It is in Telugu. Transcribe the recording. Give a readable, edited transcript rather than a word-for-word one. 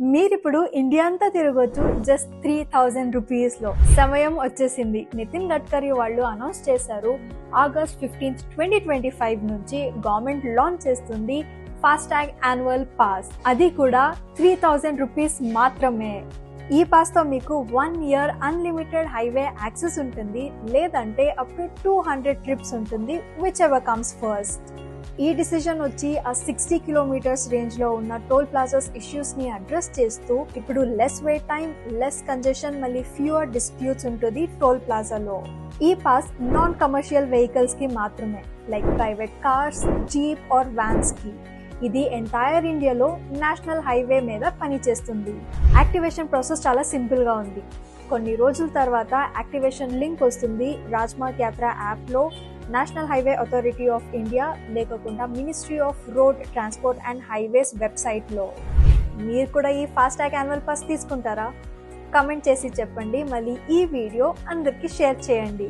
మీరిప్పుడు ఇండియా అంతా తిరగొచ్చు జస్ట్ 3000 రూపీస్లో. సమయం వచ్చేసింది. నితిన్ గడ్కరీ వాళ్ళు అనౌన్స్ చేశారు, ఆగస్ట్ 15, 2025 నుంచి గవర్నమెంట్ లాంచ్ చేస్తుంది ఫాస్టాగ్ యాన్యువల్ పాస్. అది కూడా 3000 రూపీస్ మాత్రమే. ఈ పాస్తో మీకు 1 year అన్లిమిటెడ్ హైవే యాక్సెస్ ఉంటుంది, లేదంటే అప్ టు 200 ట్రిప్స్ ఉంటుంది, విచ్ ఎవర్ కమ్స్ ఫస్ట్. ఈ డిసిజన్ వచ్చి ఆ 60 కిలోమీటర్స్ రేంజ్ లో ఉన్న టోల్ ప్లాజాస్ ఇష్యూస్ ని అడ్రస్ చేస్తూ ఇప్పుడు less wait time, less congestion, మళ్ళీ ఫ్యూవర్ డిస్ప్యూట్స్ ఉంటుంది టోల్ ప్లాజాలో. ఈ పాస్ నాన్ కమర్షియల్ వెహికల్స్ కి మాత్రమే, like private cars, jeep or vans కి. ఇది ఎంటైర్ ఇండియాలో నేషనల్ హైవే మీద పనిచేస్తుంది. యాక్టివేషన్ ప్రాసెస్ చాలా సింపుల్ గా ఉంది. కొన్ని రోజుల తర్వాత యాక్టివేషన్ లింక్ వస్తుంది రాజ్మార్గ్ యాత్ర యాప్లో, National Highway Authority of India లేకుండా Ministry of Road Transport and Highways వెబ్సైట్లో. మీరు కూడా ఈ ఫాస్టాగ్ యాన్యువల్ పాస్ తీసుకుంటారా? కమెంట్ చేసి చెప్పండి. మళ్ళీ ఈ వీడియో అందరికీ షేర్ చేయండి.